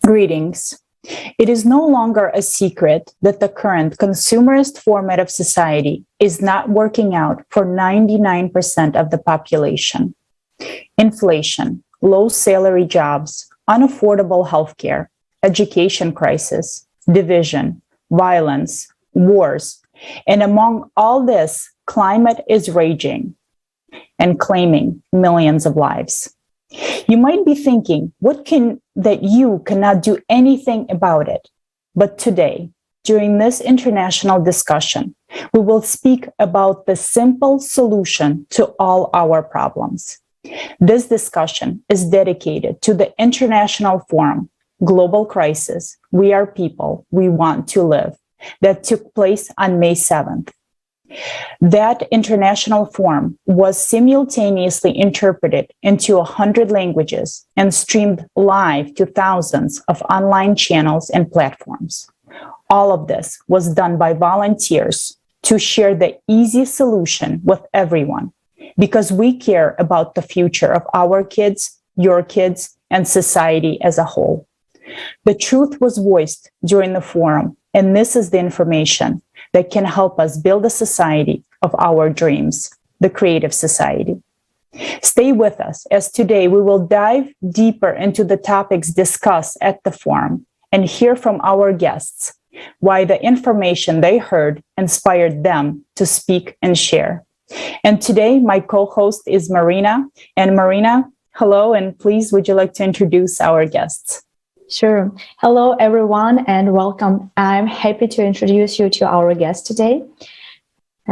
Greetings. It is no longer a secret that the current consumerist format of society is not working out for 99% of the population. Inflation, low salary jobs, unaffordable healthcare, education crisis, division, violence, wars, and among all this, climate is raging and claiming millions of lives. You might be thinking, that you cannot do anything about it. But today, during this international discussion, we will speak about the simple solution to all our problems. This discussion is dedicated to the International Forum, Global Crisis, We Are People, We Want to Live, that took place on May 7th. That international forum was simultaneously interpreted into 100 languages and streamed live to thousands of online channels and platforms. All of this was done by volunteers to share the easy solution with everyone, because we care about the future of our kids, your kids, and society as a whole. The truth was voiced during the forum, and this is the information that can help us build a society of our dreams, the creative society. Stay with us, as today we will dive deeper into the topics discussed at the forum and hear from our guests why the information they heard inspired them to speak and share. And today, my co-host is Marina. And Marina, hello, and please, would you like to introduce our guests? Sure. Hello, everyone, and welcome. I'm happy to introduce you to our guest today.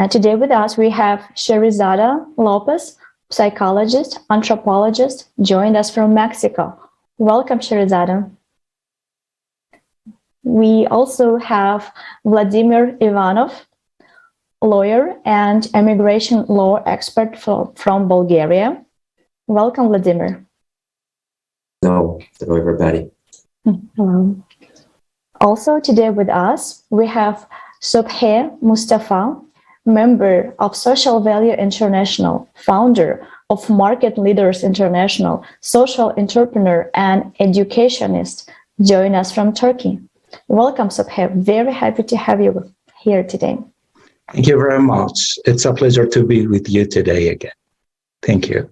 Today with us, we have Scherezada López, psychologist, anthropologist, joined us from Mexico. Welcome, Scherezada. We also have Vladimir Ivanov, lawyer and immigration law expert from Bulgaria. Welcome, Vladimir. Hello, everybody. Hello. Also today with us, we have Subhe Mustafa, member of Social Value International, founder of Market Leaders International, social entrepreneur and educationist, join us from Turkey. Welcome, Subhe. Very happy to have you here today. Thank you very much. It's a pleasure to be with you today again. Thank you.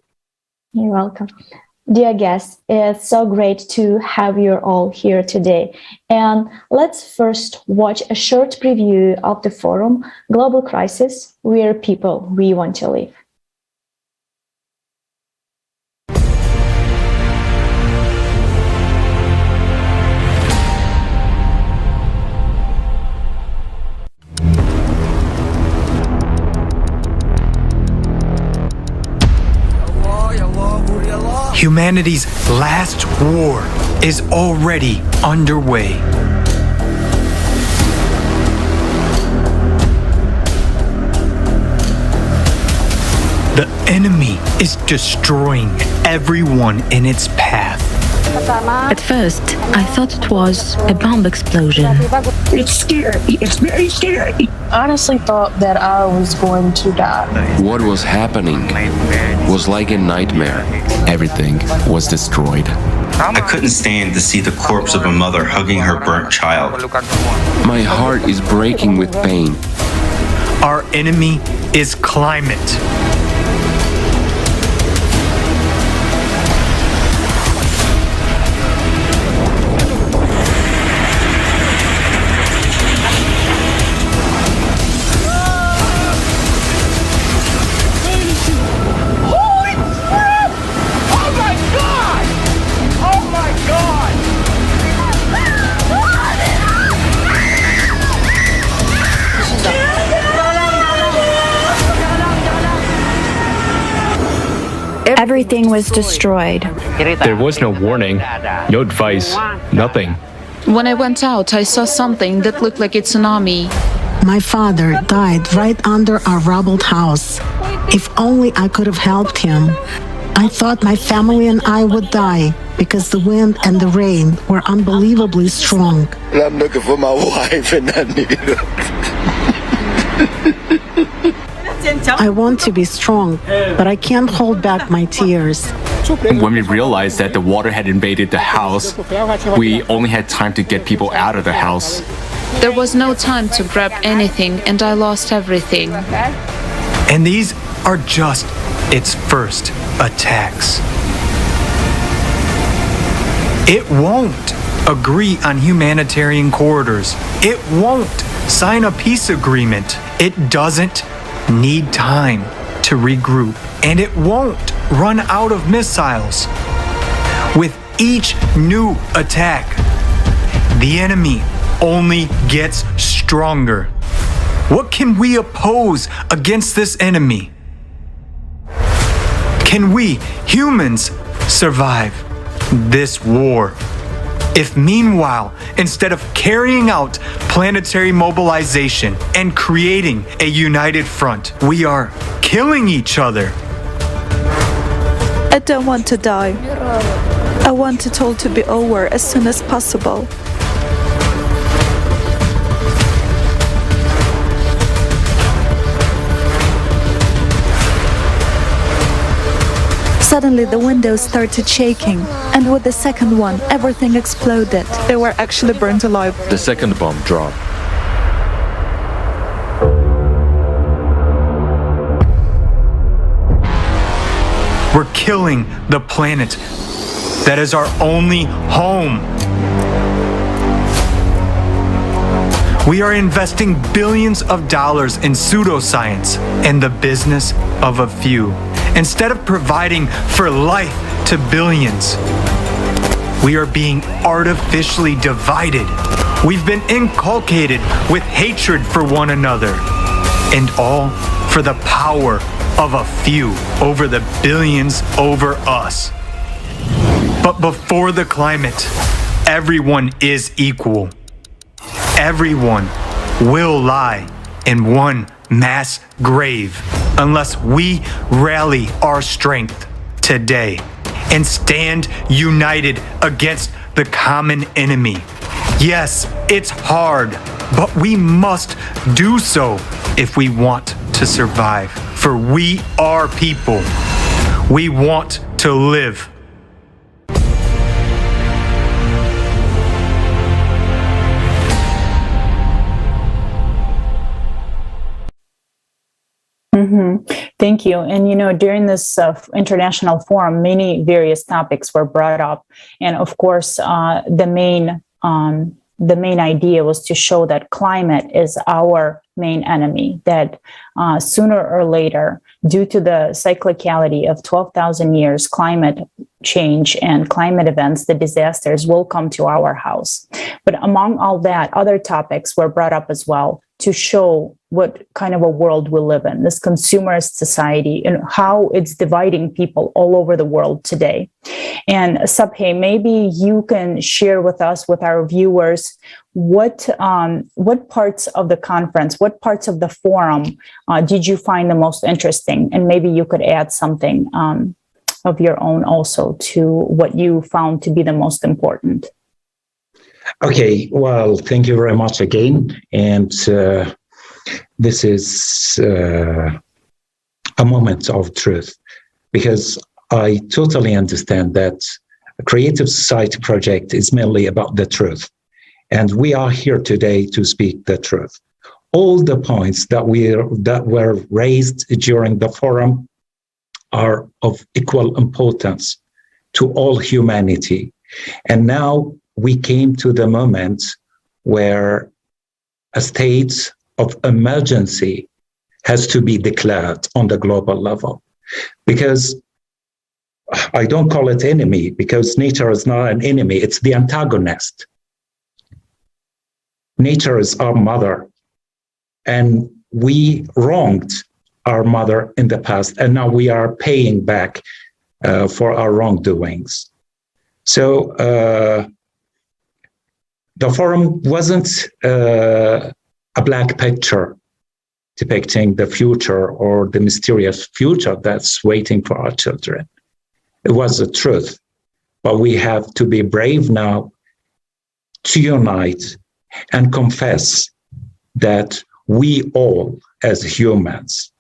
You're welcome. Dear guests, it's so great to have you all here today. And let's first watch a short preview of the forum, Global Crisis, We Are People, We Want to Live. Humanity's last war is already underway. The enemy is destroying everyone in its path. At first, I thought it was a bomb explosion. It's scary. It's very scary. I honestly thought that I was going to die. What was happening was like a nightmare. Everything was destroyed. I couldn't stand to see the corpse of a mother hugging her burnt child. My heart is breaking with pain. Our enemy is climate. Everything was destroyed. There was no warning, no advice, nothing. When I went out, I saw something that looked like a tsunami. My father died right under our rubbled house. If only I could have helped him. I thought my family and I would die because the wind and the rain were unbelievably strong. I'm looking for my wife and I need her. I want to be strong, but I can't hold back my tears. When we realized that the water had invaded the house, we only had time to get people out of the house. There was no time to grab anything, and I lost everything. And these are just its first attacks. It won't agree on humanitarian corridors. It won't sign a peace agreement. It doesn't need time to regroup. And it won't run out of missiles. With each new attack, the enemy only gets stronger. What can we oppose against this enemy? Can we, humans, survive this war? If meanwhile, instead of carrying out planetary mobilization and creating a united front, we are killing each other. I don't want to die. I want it all to be over as soon as possible. Suddenly the windows started shaking, and with the second one, everything exploded. They were actually burnt alive. The second bomb dropped. We're killing the planet that is our only home. We are investing billions of dollars in pseudoscience and the business of a few, instead of providing for life to billions. We are being artificially divided. We've been inculcated with hatred for one another, and all for the power of a few over the billions over us. But before the climate, everyone is equal. Everyone will lie in one mass grave unless we rally our strength today and stand united against the common enemy. Yes, it's hard, but we must do so if we want to survive. For we are people. We want to live. Thank you. And, during this international forum, many various topics were brought up. And of course, the main idea was to show that climate is our main enemy, that sooner or later, due to the cyclicality of 12,000 years, climate change and climate events, the disasters will come to our house. But among all that, other topics were brought up as well to show what kind of a world we live in, this consumerist society, and how it's dividing people all over the world today. And Subhe, maybe you can share with us, with our viewers, what parts of the conference, what parts of the forum did you find the most interesting? And maybe you could add something of your own also to what you found to be the most important. Okay, well, thank you very much again. And this is a moment of truth, because I totally understand that a Creative Society project is mainly about the truth. And we are here today to speak the truth. All the points that were raised during the forum are of equal importance to all humanity. And now we came to the moment where a state of emergency has to be declared on the global level. Because I don't call it enemy, because nature is not an enemy, it's the antagonist. Nature is our mother, and we wronged our mother in the past, and now we are paying back for our wrongdoings. So the forum wasn't a black picture depicting the future or the mysterious future that's waiting for our children. It was the truth, but we have to be brave now to unite and confess that we all, as humans,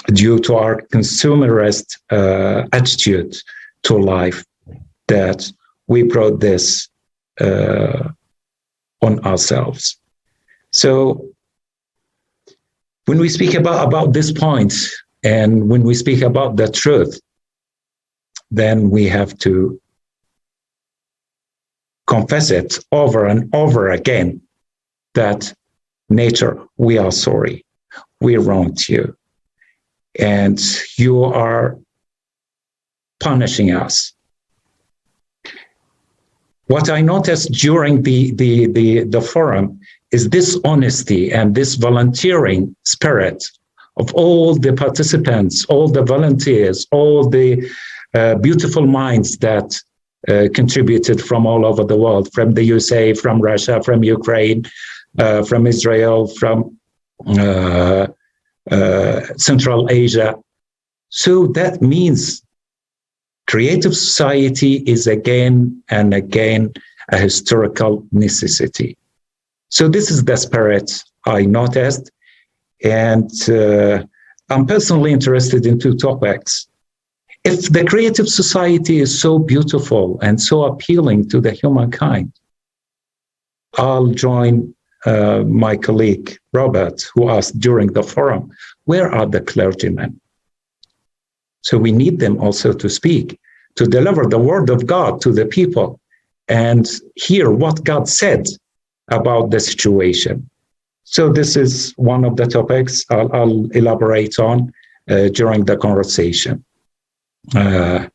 due to our consumerist attitude to life that we brought this on ourselves. So when we speak about this point, and when we speak about the truth, then we have to confess it over and over again that nature, we are sorry, we wronged you, and you are punishing us. What I noticed during the forum is this honesty and this volunteering spirit of all the participants, all the volunteers, all the beautiful minds that contributed from all over the world, from the USA, from Russia, from Ukraine, from Israel, from Central Asia. So that means creative society is again and again a historical necessity. So this is the spirit I noticed. And I'm personally interested in two topics. If the creative society is so beautiful and so appealing to the humankind, I'll join my colleague, Robert, who asked during the forum, where are the clergymen? So we need them also to speak, to deliver the word of God to the people and hear what God said about the situation. So this is one of the topics I'll elaborate on during the conversation. The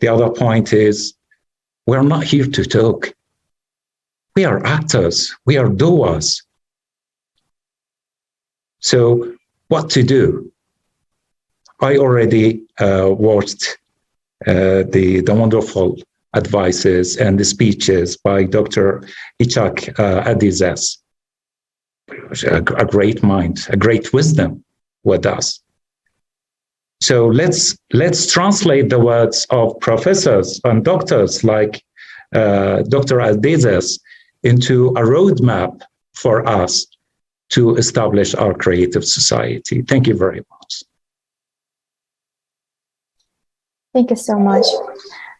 other point is, we're not here to talk. We are actors, we are doers. So what to do? I already watched the wonderful advices and the speeches by Dr. Ichak Adizes. A great mind, a great wisdom with us. So let's translate the words of professors and doctors like Dr. Adizes into a roadmap for us to establish our creative society. Thank you very much. Thank you so much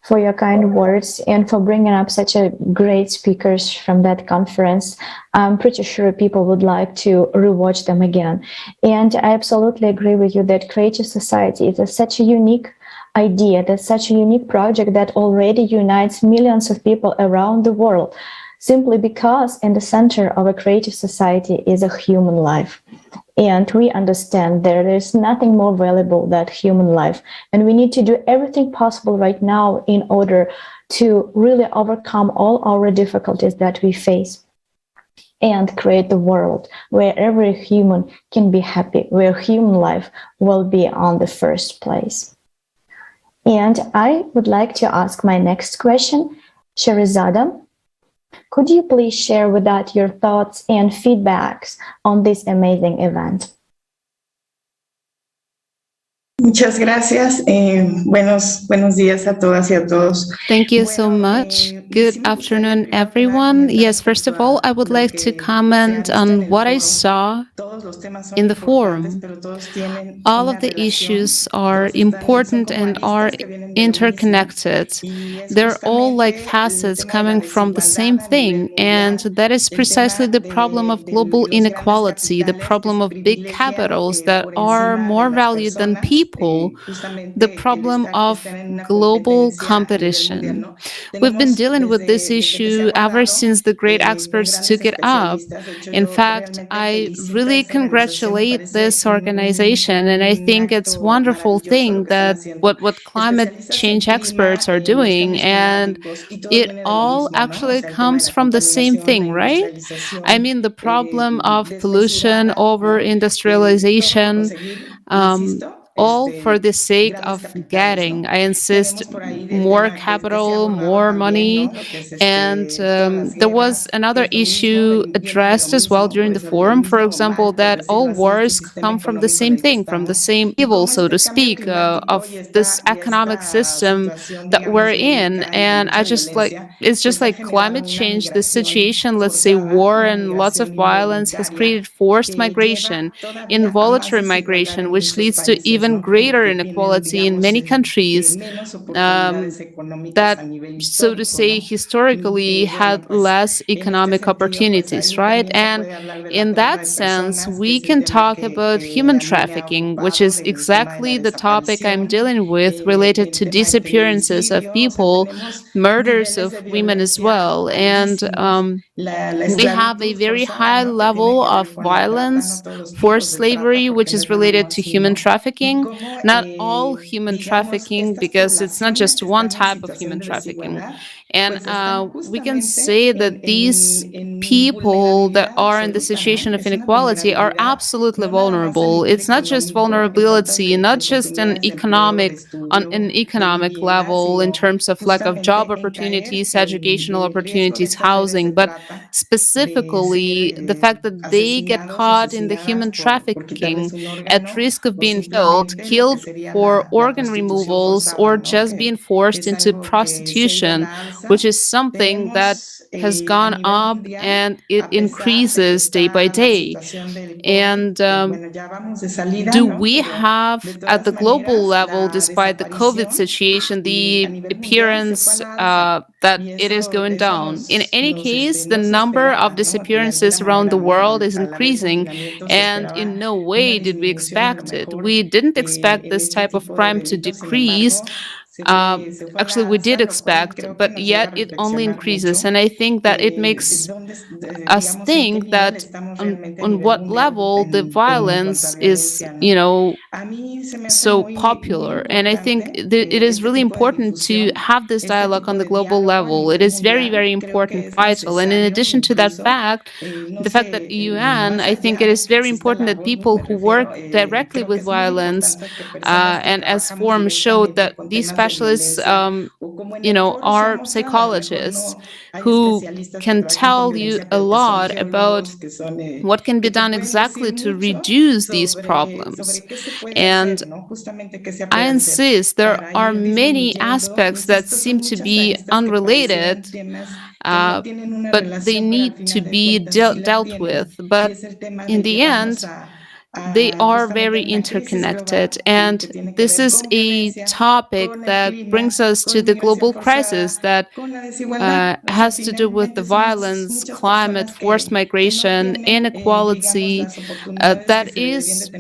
for your kind words and for bringing up such a great speakers from that conference. I'm pretty sure people would like to rewatch them again. And I absolutely agree with you that creative society is such a unique idea, that's such a unique project that already unites millions of people around the world, simply because in the center of a creative society is a human life. And we understand there is nothing more valuable than human life. And we need to do everything possible right now in order to really overcome all our difficulties that we face and create the world where every human can be happy, where human life will be on the first place. And I would like to ask my next question, Scherezada. Could you please share with us your thoughts and feedbacks on this amazing event? Muchas gracias. Buenos días a todas y a todos. Thank you so much. Good afternoon, everyone. Yes, first of all, I would like to comment on what I saw in the forum. All of the issues are important and are interconnected. They're all like facets coming from the same thing, and that is precisely the problem of global inequality, the problem of big capitals that are more valued than people, the problem of global competition. We've been dealing with this issue ever since the great experts took it up. In fact, I really congratulate this organization, and I think it's a wonderful thing that what climate change experts are doing, and it all actually comes from the same thing, right? I mean, the problem of pollution, over industrialization, all for the sake of getting. I insist more capital, more money. And there was another issue addressed as well during the forum, for example, that all wars come from the same thing, from the same evil, so to speak, of this economic system that we're in. And it's just like climate change, the situation, let's say war and lots of violence has created forced migration, involuntary migration, which leads to even greater inequality in many countries that, so to say, historically had less economic opportunities, right? And in that sense, we can talk about human trafficking, which is exactly the topic I'm dealing with, related to disappearances of people, murders of women as well. And we have a very high level of violence, forced slavery, which is related to human trafficking. Not all human trafficking, because it's not just one type of human trafficking. And we can say that these people that are in the situation of inequality are absolutely vulnerable. It's not just vulnerability, not just on an economic level in terms of lack of job opportunities, educational opportunities, housing, but specifically the fact that they get caught in the human trafficking at risk of being killed for organ removals, or just being forced into prostitution, which is something that has gone up and it increases day by day. And do we have, at the global level, despite the COVID situation, the appearance that it is going down? In any case, the number of disappearances around the world is increasing, and in no way did we expect it. We didn't expect this type of crime to decrease. Actually, we did expect, but yet it only increases. And I think that it makes us think that on what level the violence is, so popular. And I think it is really important to have this dialogue on the global level. It is very, very important, vital. And in addition to that fact, the fact that UN, I think it is very important that people who work directly with violence, and as forums showed, that these specialists, are psychologists who can tell you a lot about what can be done exactly to reduce these problems. And I insist, there are many aspects that seem to be unrelated, but they need to be dealt with. But in the end, they are very interconnected. And this is a topic that brings us to the global crisis that has to do with the violence, climate, forced migration, inequality. That is,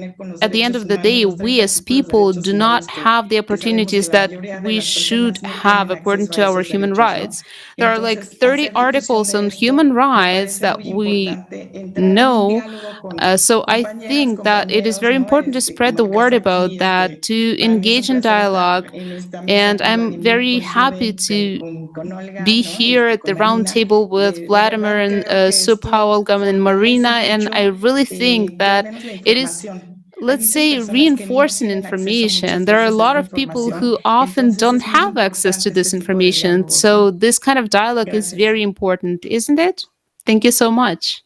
at the end of the day, we as people do not have the opportunities that we should have according to our human rights. There are like 30 articles on human rights that we know. So I think that it is very important to spread the word about that, to engage in dialogue. And I'm very happy to be here at the round table with Vladimir and Subhe and Marina. And I really think that it is, let's say, reinforcing information. There are a lot of people who often don't have access to this information. So this kind of dialogue is very important, isn't it? Thank you so much.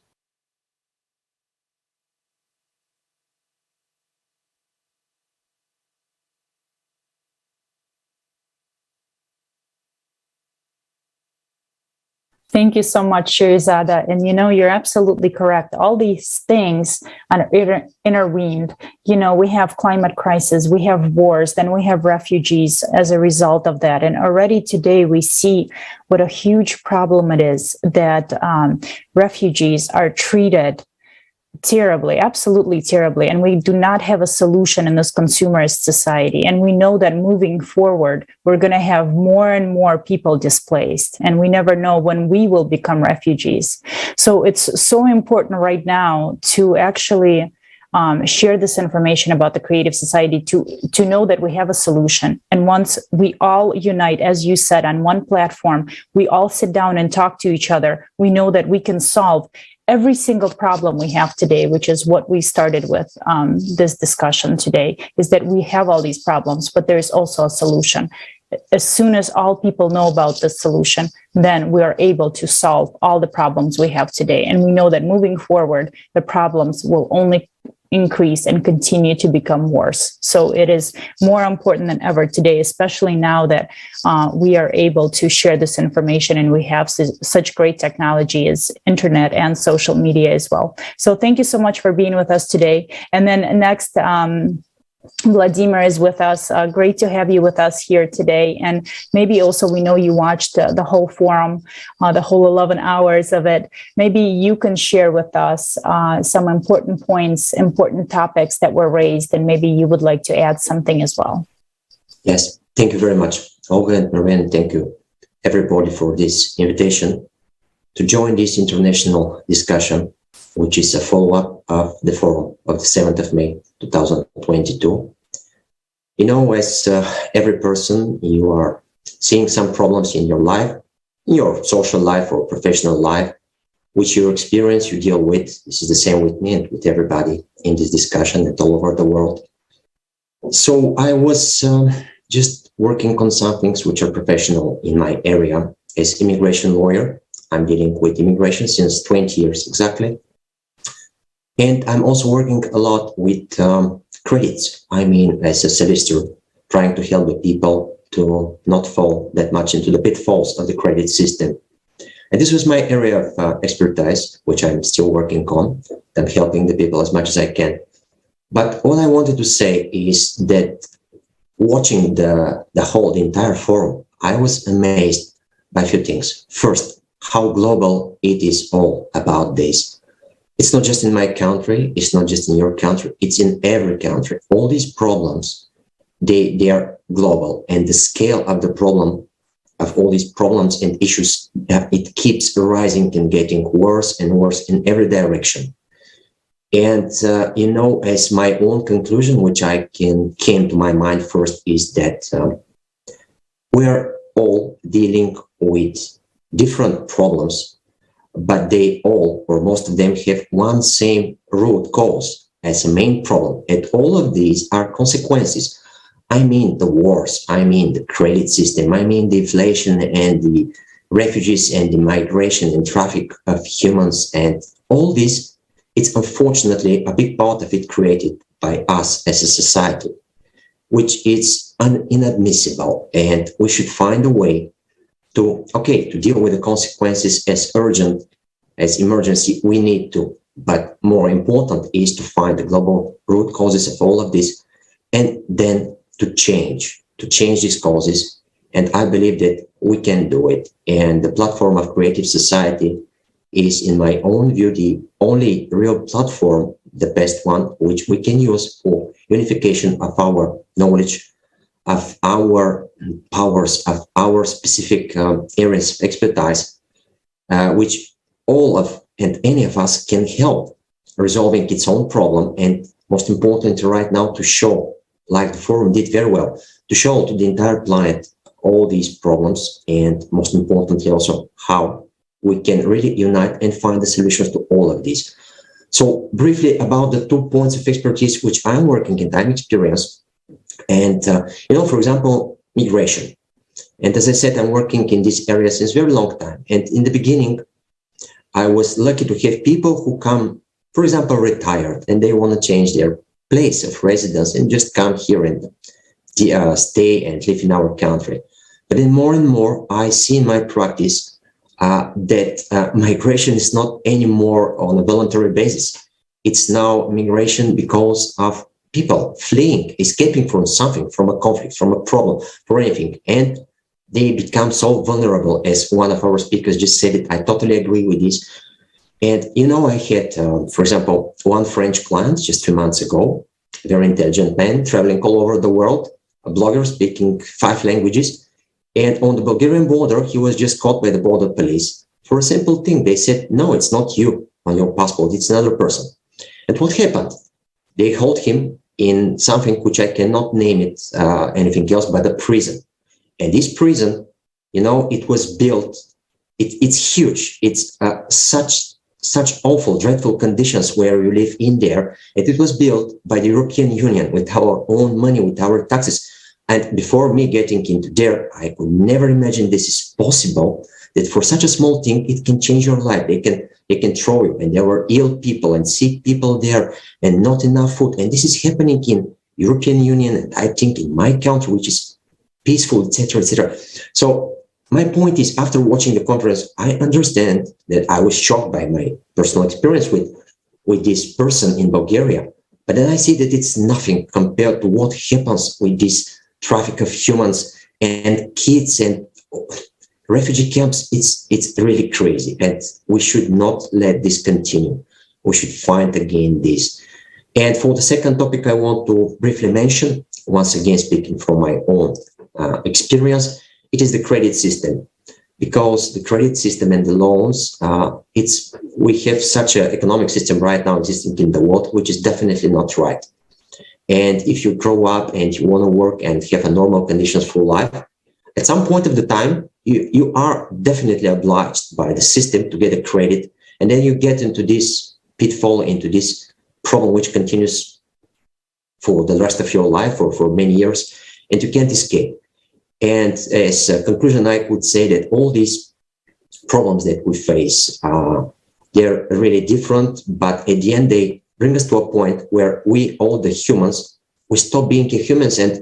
Thank you so much, Scherezada. And you're absolutely correct. All these things are intervened. We have climate crisis, we have wars, then we have refugees as a result of that. And already today we see what a huge problem it is that refugees are treated terribly, absolutely terribly. And we do not have a solution in this consumerist society. And we know that moving forward, we're going to have more and more people displaced. And we never know when we will become refugees. So it's so important right now to actually share this information about the creative society, to know that we have a solution. And once we all unite, as you said, on one platform, we all sit down and talk to each other, we know that we can solve every single problem we have today, which is what we started with this discussion today, is that we have all these problems, but there's also a solution. As soon as all people know about the solution, then we are able to solve all the problems we have today. And we know that moving forward, the problems will only increase and continue to become worse. So it is more important than ever today, especially now that we are able to share this information and we have such great technology as internet and social media as well. So thank you so much for being with us today. And then next, Vladimir is with us. Great to have you with us here today. And maybe also we know you watched the whole forum, the whole 11 hours of it. Maybe you can share with us some important points, important topics that were raised, and maybe you would like to add something as well. Yes, thank you very much, Olga and Marianne. Thank you, everybody, for this invitation to join this international discussion, which is a follow-up of the forum of the 7th of May, 2022. You know, as every person, you are seeing some problems in your life, in your social life or professional life, which you experience, you deal with. This is the same with me and with everybody in this discussion and all over the world. So I was just working on some things which are professional in my area. As immigration lawyer, I'm dealing with immigration since 20 years exactly. And I'm also working a lot with credits. I mean, as a solicitor, trying to help the people to not fall that much into the pitfalls of the credit system. And this was my area of expertise, which I'm still working on. I'm helping the people as much as I can. But all I wanted to say is that watching the entire forum, I was amazed by a few things. First, how global it is all about this. It's not just in my country, it's not just in your country, it's in every country. All these problems, they are global, and the scale of the problem, of all these problems and issues, it keeps rising and getting worse and worse in every direction. And, you know, as my own conclusion, which came to my mind first, is that we're all dealing with different problems, but they all, or most of them, have one same root cause as a main problem. And all of these are consequences. I mean the wars, I mean the credit system, I mean the inflation and the refugees and the migration and traffic of humans, and all this, it's unfortunately a big part of it created by us as a society, which is inadmissible. And we should find a way to deal with the consequences as urgent, as emergency we need to. But more important is to find the global root causes of all of this, and then to change these causes. And I believe that we can do it. And the platform of Creative Society is, in my own view, the only real platform, the best one, which we can use for unification of our knowledge, of our powers, of our specific areas of expertise, which all of and any of us can help resolving its own problem. And most importantly right now, to show, like the forum did very well, to show to the entire planet all these problems, and most importantly also how we can really unite and find the solutions to all of these. So briefly about the 2 points of expertise which I'm working in, I'm experienced. And, you know, for example, migration. And as I said, I'm working in this area since a very long time. And in the beginning, I was lucky to have people who come, for example, retired, and they want to change their place of residence and just come here and stay and live in our country. But then more and more, I see in my practice that migration is not anymore on a voluntary basis. It's now migration because of people fleeing, escaping from something, from a conflict, from a problem, for anything. And they become so vulnerable, as one of our speakers just said it. I totally agree with this. And, you know, I had, for example, one French client just 2 months ago, a very intelligent man traveling all over the world, a blogger speaking 5 languages. And on the Bulgarian border, he was just caught by the border police for a simple thing. They said, no, it's not you on your passport, it's another person. And what happened? They hold him in something which I cannot name it anything else but a prison. And this prison, you know, it was built, it's huge. It's such such awful, dreadful conditions where you live in there. And it was built by the European Union with our own money, with our taxes. And before me getting into there, I could never imagine this is possible, that for such a small thing, it can change your life. They can throw you. And there were ill people and sick people there and not enough food. And this is happening in European Union, and I think in my country, which is peaceful, etc., etc. So my point is, after watching the conference, I understand that I was shocked by my personal experience with this person in Bulgaria. But then I see that it's nothing compared to what happens with this traffic of humans and kids and refugee camps. It's really crazy, and we should not let this continue. We should fight against this. And for the second topic, I want to briefly mention, once again speaking from my own experience, it is the credit system. Because the credit system and the loans, we have such an economic system right now existing in the world, which is definitely not right. And if you grow up and you want to work and have a normal conditions for life, at some point of the time, you are definitely obliged by the system to get a credit. And then you get into this pitfall, into this problem, which continues for the rest of your life or for many years, and you can't escape. And as a conclusion, I would say that all these problems that we face, they're really different, but at the end, they bring us to a point where we, all the humans, we stop being humans. And,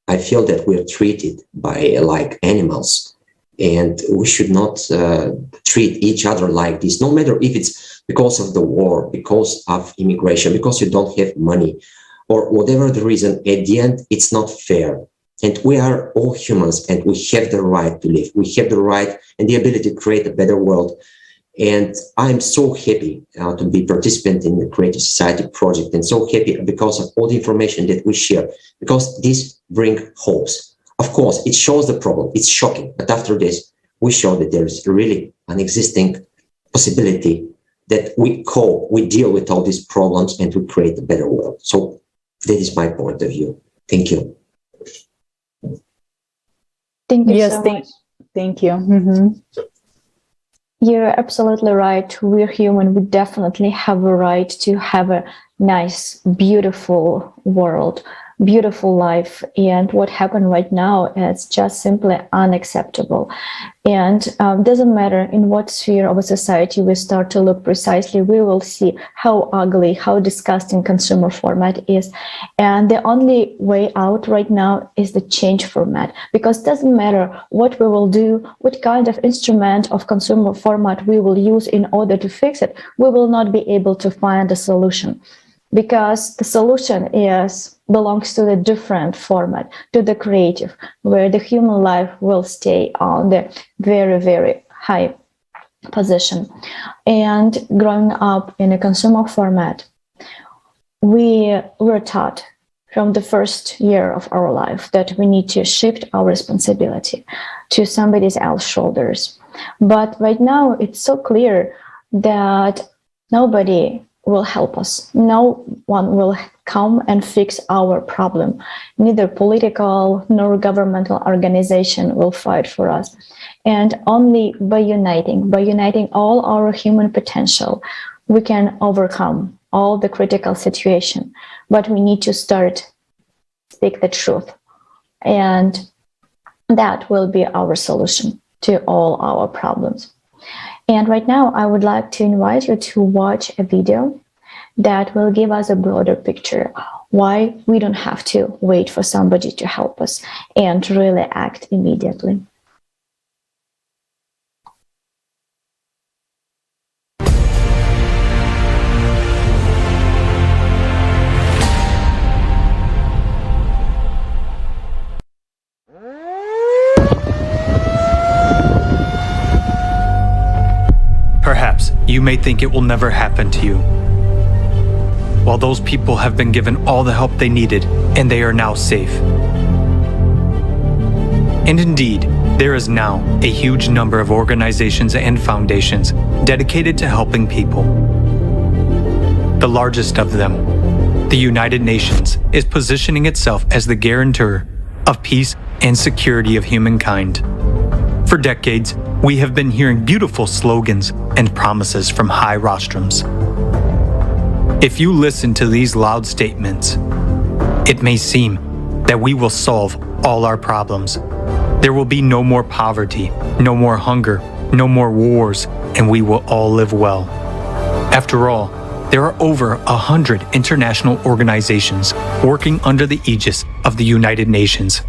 I feel that we're treated by like animals, and we should not treat each other like this, no matter if it's because of the war, because of immigration, because you don't have money, or whatever the reason. At the end, it's not fair. And we are all humans, and we have the right to live. We have the right and the ability to create a better world. And I'm so happy to be participant in the Creative Society project, and so happy because of all the information that we share, because this brings hopes. Of course, it shows the problem. It's shocking. But after this, we show that there's really an existing possibility that we cope, we deal with all these problems, and we create a better world. So that is my point of view. Thank you. Thank you yes, so much. Thank you. Mm-hmm. You're absolutely right. We're human. We definitely have a right to have a nice, beautiful world, beautiful life. And what happened right now is just simply unacceptable. And doesn't matter in what sphere of a society we start to look precisely, we will see how ugly, how disgusting consumer format is. And the only way out right now is the change format, because it doesn't matter what we will do, what kind of instrument of consumer format we will use in order to fix it, we will not be able to find a solution. Because the solution belongs to the different format, to the creative, where the human life will stay on the very, very high position. And growing up in a consumer format, we were taught from the first year of our life that we need to shift our responsibility to somebody else's shoulders. But right now, it's so clear that nobody will help us. No one will come and fix our problem. Neither political nor governmental organization will fight for us. And only by uniting all our human potential, we can overcome all the critical situation. But we need to speak the truth. And that will be our solution to all our problems. And right now, I would like to invite you to watch a video that will give us a broader picture why we don't have to wait for somebody to help us and really act immediately. Perhaps you may think it will never happen to you, while those people have been given all the help they needed and they are now safe. And indeed, there is now a huge number of organizations and foundations dedicated to helping people. The largest of them, the United Nations, is positioning itself as the guarantor of peace and security of humankind. For decades, we have been hearing beautiful slogans and promises from high rostrums. If you listen to these loud statements, it may seem that we will solve all our problems. There will be no more poverty, no more hunger, no more wars, and we will all live well. After all, there are over 100 international organizations working under the aegis of the United Nations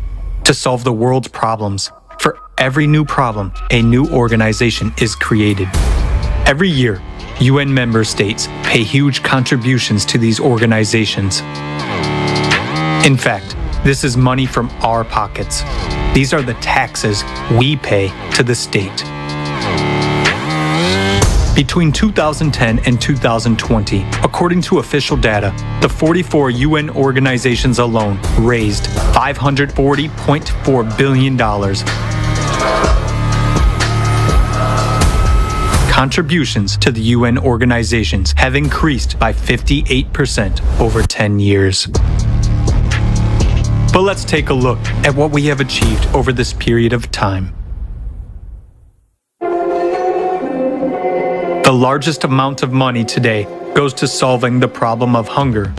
to solve the world's problems. For every new problem, a new organization is created. Every year, UN member states pay huge contributions to these organizations. In fact, this is money from our pockets. These are the taxes we pay to the state. Between 2010 and 2020, according to official data, the 44 UN organizations alone raised $540.4 billion. Contributions to the UN organizations have increased by 58% over 10 years. But let's take a look at what we have achieved over this period of time. The largest amount of money today goes to solving the problem of hunger.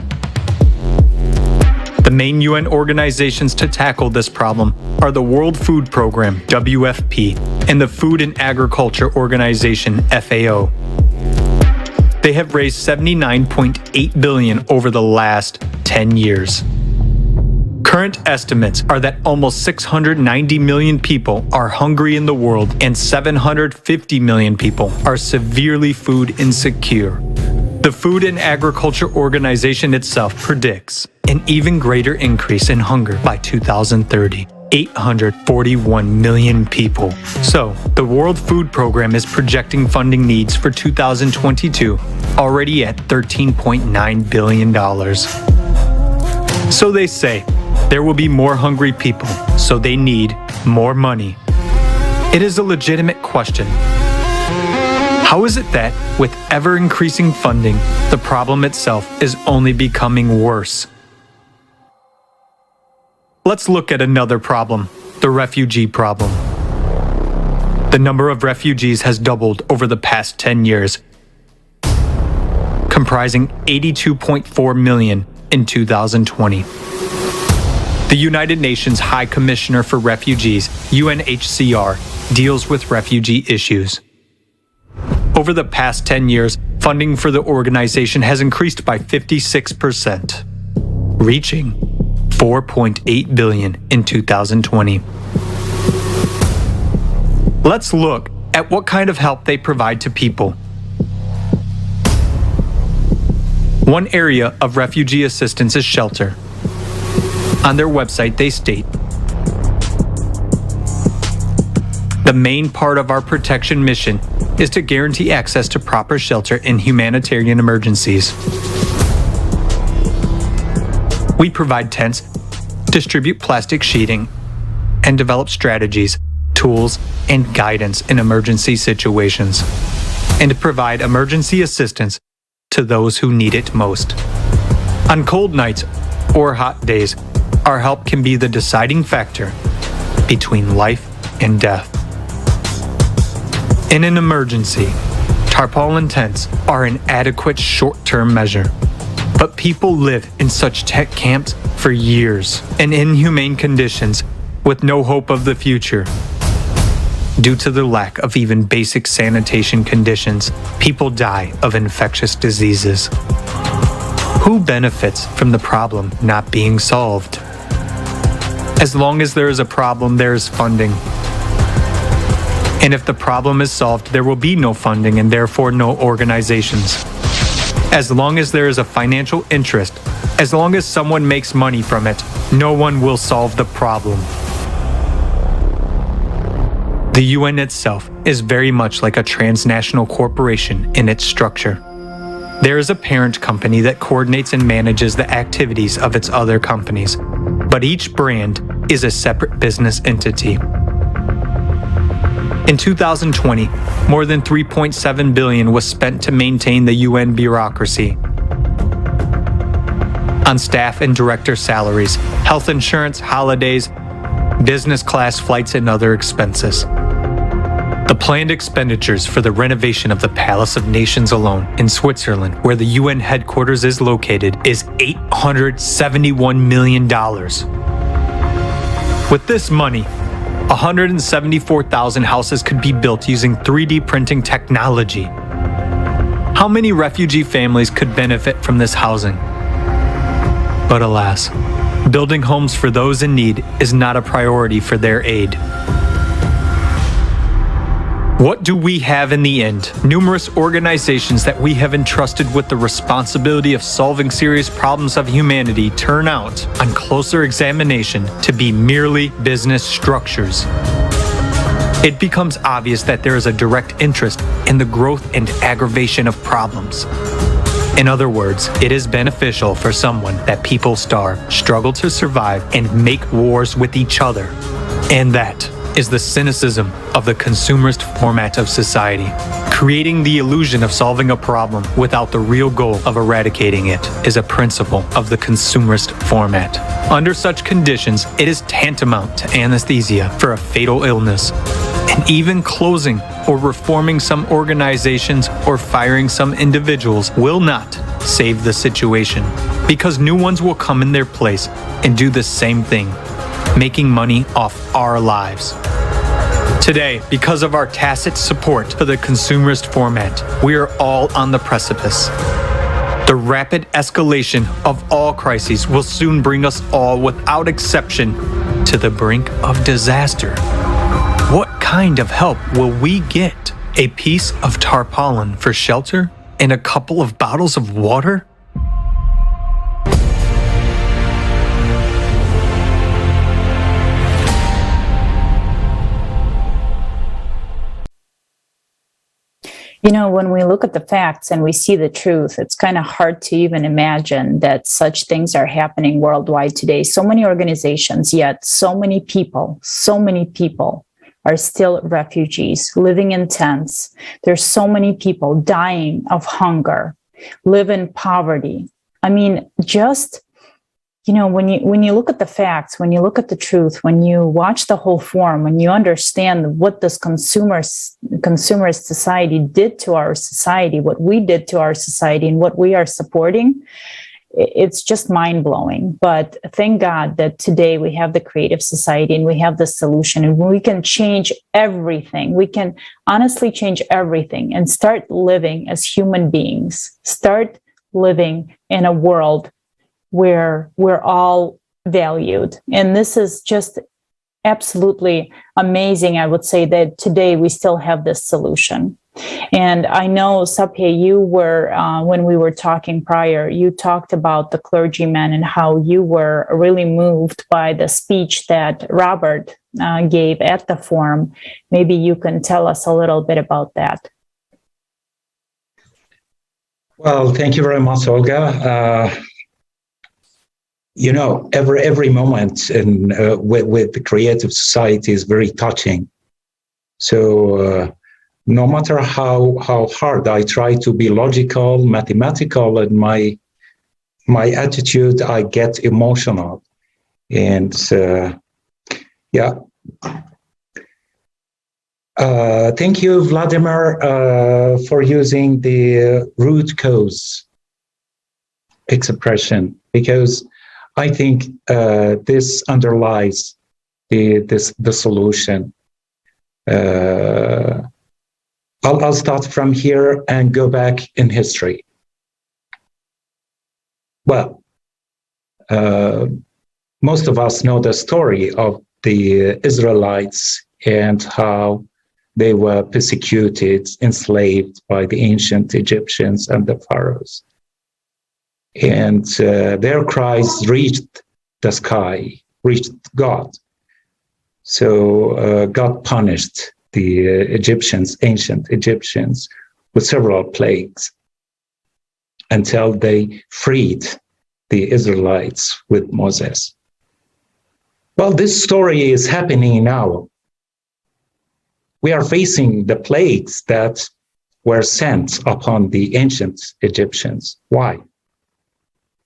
The main UN organizations to tackle this problem are the World Food Program, WFP, and the Food and Agriculture Organization, FAO. They have raised $79.8 billion over the last 10 years. Current estimates are that almost 690 million people are hungry in the world and 750 million people are severely food insecure. The Food and Agriculture Organization itself predicts an even greater increase in hunger by 2030. 841 million people. So, the World Food Program is projecting funding needs for 2022 already at $13.9 billion. So they say, there will be more hungry people, so they need more money. It is a legitimate question. How is it that, with ever-increasing funding, the problem itself is only becoming worse? Let's look at another problem, the refugee problem. The number of refugees has doubled over the past 10 years, comprising 82.4 million in 2020. The United Nations High Commissioner for Refugees, UNHCR, deals with refugee issues. Over the past 10 years, funding for the organization has increased by 56%, reaching $4.8 billion in 2020. Let's look at what kind of help they provide to people. One area of refugee assistance is shelter. On their website, they state, the main part of our protection mission is to guarantee access to proper shelter in humanitarian emergencies. We provide tents, distribute plastic sheeting, and develop strategies, tools, and guidance in emergency situations, and provide emergency assistance to those who need it most. On cold nights or hot days, our help can be the deciding factor between life and death. In an emergency, tarpaulin tents are an adequate short-term measure. But people live in such tent camps for years in inhumane conditions with no hope of the future. Due to the lack of even basic sanitation conditions, people die of infectious diseases. Who benefits from the problem not being solved? As long as there is a problem, there is funding. And if the problem is solved, there will be no funding and therefore no organizations. As long as there is a financial interest, as long as someone makes money from it, no one will solve the problem. The UN itself is very much like a transnational corporation in its structure. There is a parent company that coordinates and manages the activities of its other companies, but each brand is a separate business entity. In 2020, more than $3.7 billion was spent to maintain the UN bureaucracy on staff and director salaries, health insurance, holidays, business class flights, and other expenses. The planned expenditures for the renovation of the Palace of Nations alone in Switzerland, where the UN headquarters is located, is $871 million. With this money, 174,000 houses could be built using 3D printing technology. How many refugee families could benefit from this housing? But alas, building homes for those in need is not a priority for their aid. What do we have in the end? Numerous organizations that we have entrusted with the responsibility of solving serious problems of humanity turn out, on closer examination, to be merely business structures. It becomes obvious that there is a direct interest in the growth and aggravation of problems. In other words, it is beneficial for someone that people starve, struggle to survive, and make wars with each other. And that is the cynicism of the consumerist format of society. Creating the illusion of solving a problem without the real goal of eradicating it is a principle of the consumerist format. Under such conditions, it is tantamount to anesthesia for a fatal illness. And even closing or reforming some organizations or firing some individuals will not save the situation, because new ones will come in their place and do the same thing, making money off our lives. Today, because of our tacit support for the consumerist format, we are all on the precipice. The rapid escalation of all crises will soon bring us all, without exception, to the brink of disaster. What kind of help will we get? A piece of tarpaulin for shelter and a couple of bottles of water? You know, when we look at the facts and we see the truth, it's kind of hard to even imagine that such things are happening worldwide today. So many organizations, yet so many people are still refugees living in tents. There's so many people dying of hunger, live in poverty. I mean, just, you know, when you look at the facts, when you look at the truth, when you watch the whole forum, when you understand what this consumerist society did to our society, what we did to our society, and what we are supporting, it's just mind-blowing. But thank God that today we have the creative society and we have the solution, and we can change everything. We can honestly change everything and start living as human beings, start living in a world where we're all valued. And this is just absolutely amazing. I would say that today we still have this solution. And I know, Subhe, you were, when we were talking prior, you talked about the clergyman and how you were really moved by the speech that Robert gave at the forum. Maybe you can tell us a little bit about that. Well, thank you very much, Olga. You know, every moment with the creative society is very touching. So no matter how hard I try to be logical, mathematical in my attitude, I get emotional. And yeah. Thank you, Vladimir, for using the root cause expression, because I think this underlies the solution. I'll start from here and go back in history. Well, most of us know the story of the Israelites and how they were persecuted, enslaved by the ancient Egyptians and the pharaohs. And their cries reached the sky, reached God. So God punished the Egyptians, ancient Egyptians, with several plagues until they freed the Israelites with Moses. Well, this story is happening now. We are facing the plagues that were sent upon the ancient Egyptians. Why?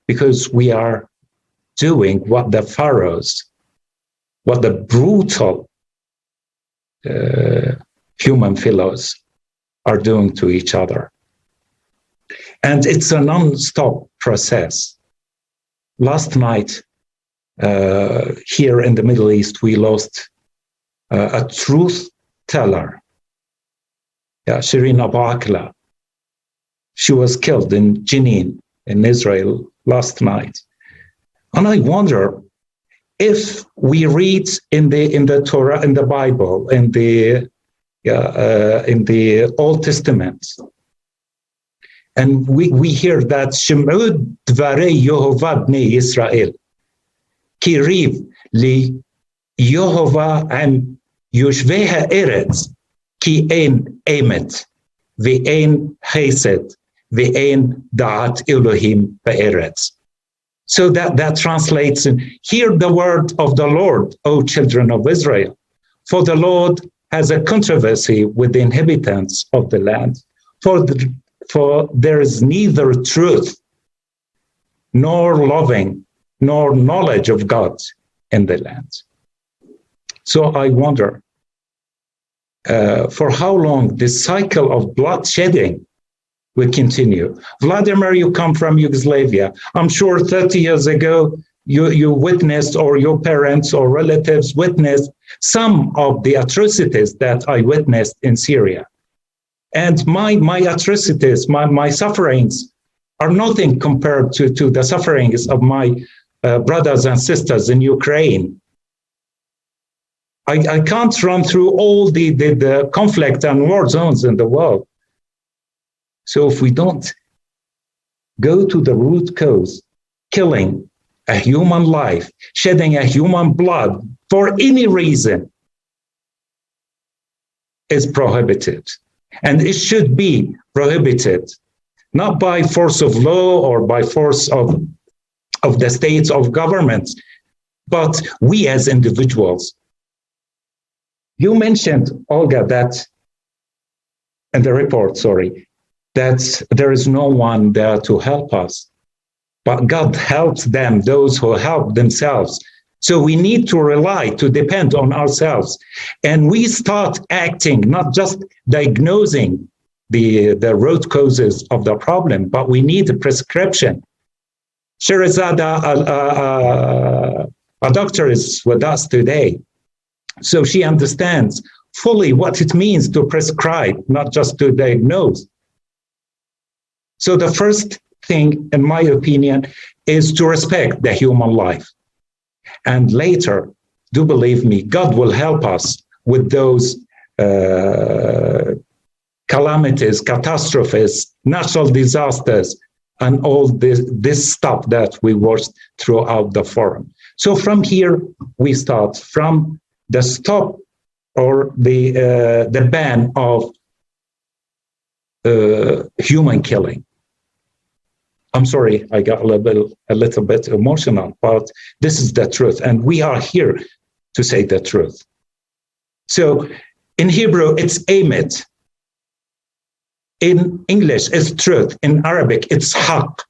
Because we are doing what the pharaohs, what the brutal human fellows are doing to each other. And it's a non-stop process. Last night, here in the Middle East, we lost a truth teller, Shirin Abu Akleh. She was killed in Jenin, in Israel, last night. And I wonder if we read in the Torah, in the Bible, in the Old Testament, and we hear that Shem'ud Dvarei Yehovah Bnei Yisrael, Ki riv li Yehovah and Yoshvei ha'eretz, Ki ein emet, ve'ein chesed, ve'ein da'at Elohim ba'eretz. So that translates in, hear the word of the Lord, O children of Israel. For the Lord has a controversy with the inhabitants of the land. For there is neither truth, nor loving, nor knowledge of God in the land. So I wonder, for how long this cycle of bloodshedding will continue. Vladimir, you come from Yugoslavia. I'm sure 30 years ago, you witnessed, or your parents or relatives witnessed some of the atrocities that I witnessed in Syria. And my atrocities, my sufferings are nothing compared to the sufferings of my brothers and sisters in Ukraine. I can't run through all the conflict and war zones in the world. So if we don't go to the root cause, killing a human life, shedding a human blood for any reason is prohibited. And it should be prohibited, not by force of law or by force of the states, of governments, but we as individuals. You mentioned, Olga, that in the report, that there is no one there to help us, but God helps them, those who help themselves. So we need to depend on ourselves. And we start acting, not just diagnosing the root causes of the problem, but we need a prescription. Scherezada, a doctor, is with us today. So she understands fully what it means to prescribe, not just to diagnose. So the first thing, in my opinion, is to respect the human life. And later, do believe me, God will help us with those calamities, catastrophes, natural disasters, and all this stuff that we watched throughout the forum. So from here, we start from the stop or the ban of human killing. I'm sorry, I got a little bit emotional, but this is the truth, and we are here to say the truth. So in Hebrew, it's emet. In English, it's truth. In Arabic, it's haq.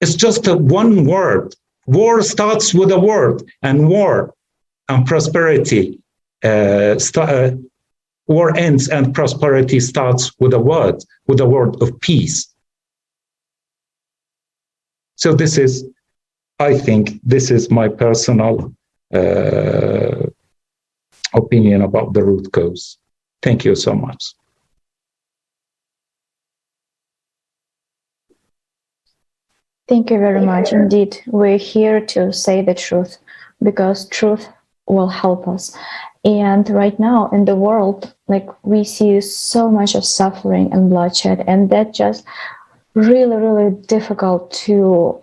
It's just one word. War starts with a word, and war and prosperity, war ends and prosperity starts with a word of peace. So I think this is my personal opinion about the root cause. Thank you so much. Thank you very much. Indeed, we're here to say the truth because truth will help us. And right now in the world, we see so much of suffering and bloodshed, and that just really, really difficult to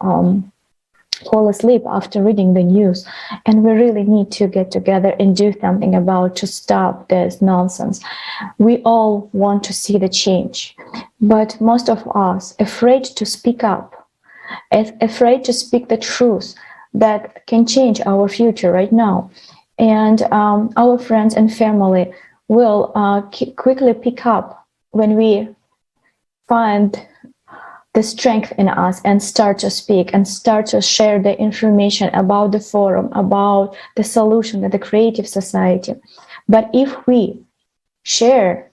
fall asleep after reading the news. And we really need to get together and do something to stop this nonsense. We all want to see the change, but most of us afraid to speak up, afraid to speak the truth that can change our future right now. And our friends and family will quickly pick up when we find the strength in us and start to speak and start to share the information about the forum, about the solution, the creative society. But if we share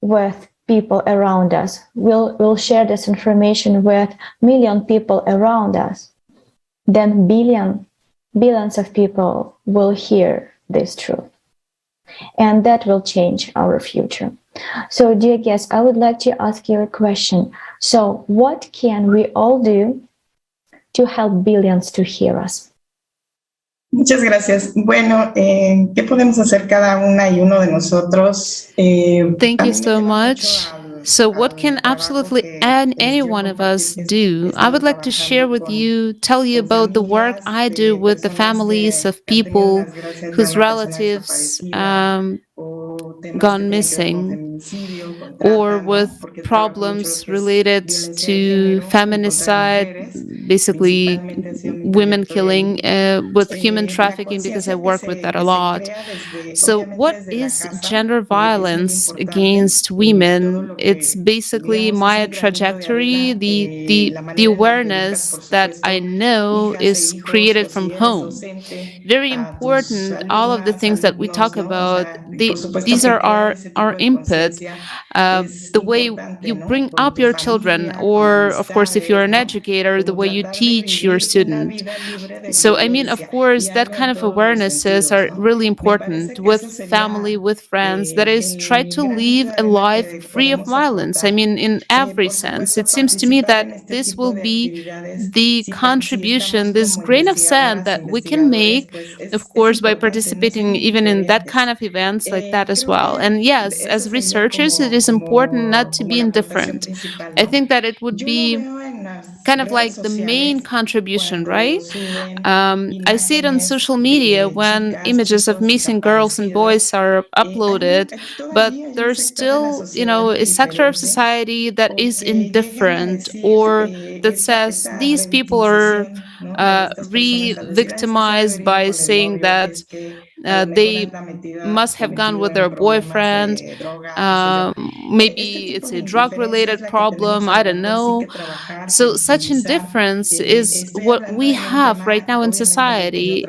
with people around us. We'll share this information with million people around us. Then billions of people will hear this truth. And that will change our future. So, dear guests, I would like to ask you a question. So, what can we all do to help billions to hear us? Muchas gracias. Bueno, ¿qué podemos hacer cada una y uno de nosotros? Thank you so much. So what can absolutely any one of us do? I would like to share with you, tell you about the work I do with the families of people whose relatives gone missing, or with problems related to feminicide, basically women killing, with human trafficking, because I work with that a lot. So what is gender violence against women? It's basically my trajectory, the awareness that I know is created from home. Very important, all of the things that we talk about, these are our input. The way you bring up your children, or of course, if you're an educator, the way you teach your student. So, I mean, of course, that kind of awarenesses are really important with family, with friends. That is, try to live a life free of violence. I mean, in every sense. It seems to me that this will be the contribution, this grain of sand that we can make, of course, by participating even in that kind of events like that as well. And yes, as researchers, it is important not to be indifferent. I think that it would be kind of like the main contribution, right? I see it on social media when images of missing girls and boys are uploaded, but there's still, a sector of society that is indifferent, or that says these people are re-victimized by saying that they must have gone with their boyfriend. Maybe it's a drug-related problem. I don't know. So such indifference is what we have right now in society.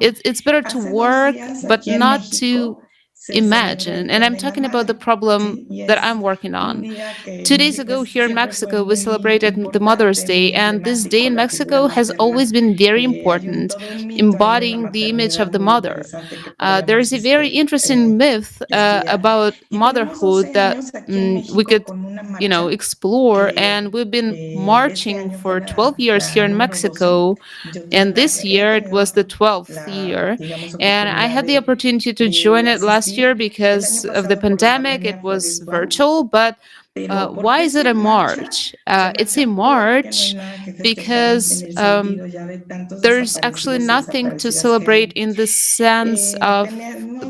It's better to work, but not to imagine. And I'm talking about the problem that I'm working on. 2 days ago here in Mexico, we celebrated the Mother's Day, and this day in Mexico has always been very important, embodying the image of the mother. There is a very interesting myth about motherhood that we could, explore, and we've been marching for 12 years here in Mexico, and this year it was the 12th year, and I had the opportunity to join it last year because of the pandemic. It was virtual, but why is it a march? It's a march because there's actually nothing to celebrate in the sense of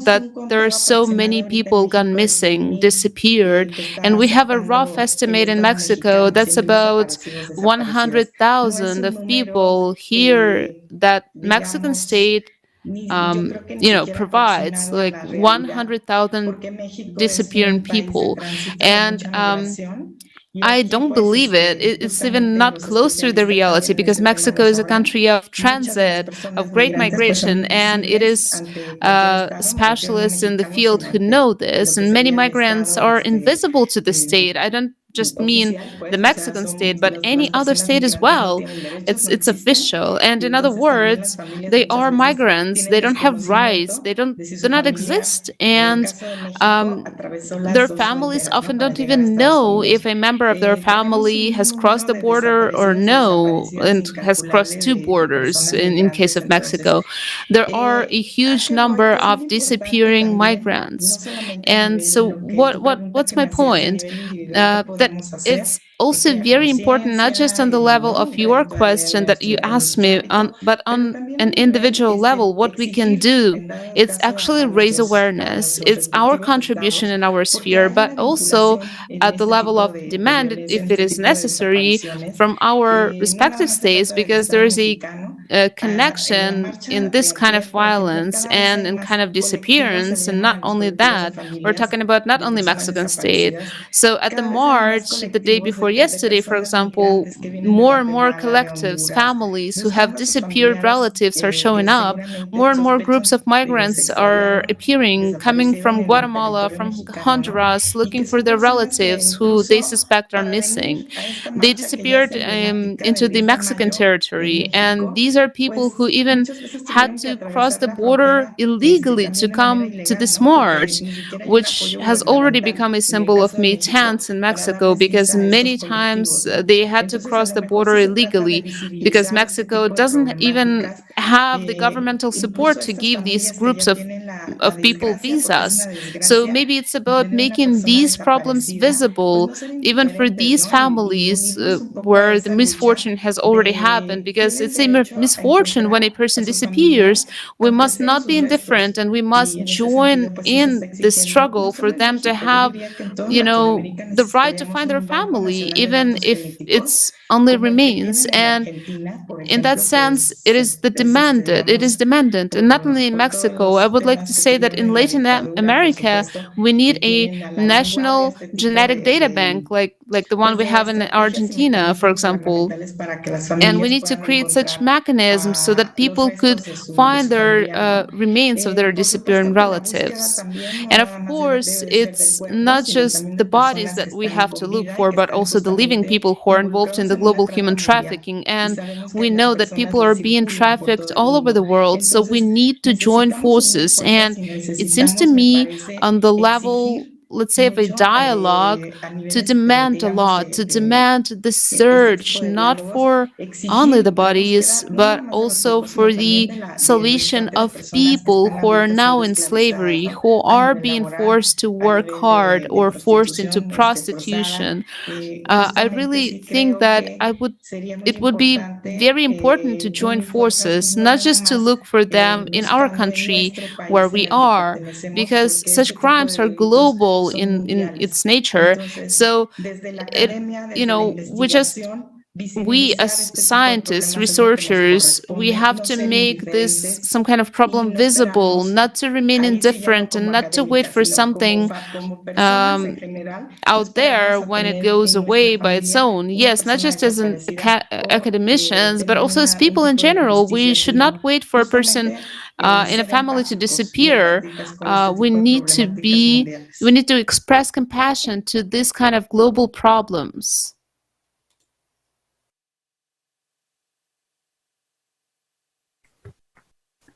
that there are so many people gone missing, disappeared, and we have a rough estimate in Mexico that's about 100,000 of people here that Mexican state provides, like 100,000 disappearing people. And I don't believe it. It's even not close to the reality, because Mexico is a country of transit, of great migration, and it is specialists in the field who know this. And many migrants are invisible to the state. I don't just mean the Mexican state, but any other state as well. It's official. And in other words, they are migrants. They don't have rights. They do not exist. And their families often don't even know if a member of their family has crossed the border or no, and has crossed two borders in case of Mexico. There are a huge number of disappearing migrants. And so what's my point? That it's also very important, not just on the level of your question that you asked me, but on an individual level, what we can do. It's actually raise awareness. It's our contribution in our sphere, but also at the level of demand, if it is necessary, from our respective states, because there is a connection in this kind of violence and in kind of disappearance. And not only that, we're talking about not only Mexican state. So at the march, the day before yesterday, for example, more and more collectives, families who have disappeared relatives are showing up. More and more groups of migrants are appearing, coming from Guatemala, from Honduras, looking for their relatives who they suspect are missing. They disappeared into the Mexican territory, and these are people who even had to cross the border illegally to come to this march, which has already become a symbol of May 10th in Mexico, because many times they had to cross the border illegally because Mexico doesn't even have the governmental support to give these groups of people visas. So maybe it's about making these problems visible, even for these families where the misfortune has already happened, because it's a misfortune when a person disappears. We must not be indifferent, and we must join in the struggle for them to have, the right to find their family, even if it's only remains. And in that sense, it is demanded, and not only in Mexico. I would like to say that in Latin America, we need a national genetic data bank, like the one we have in Argentina, for example. And we need to create such mechanisms so that people could find their remains of their disappearing relatives. And of course, it's not just the bodies that we have to look for, but also the living people who are involved in the global human trafficking. And we know that people are being trafficked all over the world, so we need to join forces. And it seems to me, on the level, let's say, of a dialogue, to demand a lot, to demand the search, not for only the bodies, but also for the salvation of people who are now in slavery, who are being forced to work hard or forced into prostitution. I really think that it would be very important to join forces, not just to look for them in our country where we are, because such crimes are global in its nature. So we as scientists, researchers, we have to make this some kind of problem visible, not to remain indifferent and not to wait for something out there when it goes away by its own. Yes, not just as academicians, but also as people in general. We should not wait for a person in a family to disappear. We need to express compassion to this kind of global problems.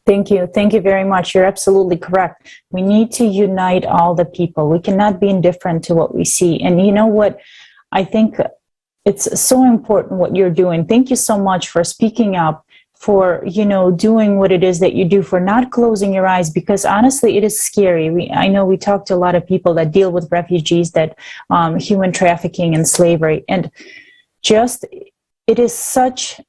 Thank you. Thank you very much. You're absolutely correct. We need to unite all the people. We cannot be indifferent to what we see. And you know what? I think it's so important what you're doing. Thank you so much for speaking up, for, doing what it is that you do, for not closing your eyes, because honestly, it is scary. I know we talked to a lot of people that deal with refugees, that human trafficking and slavery, and just it is such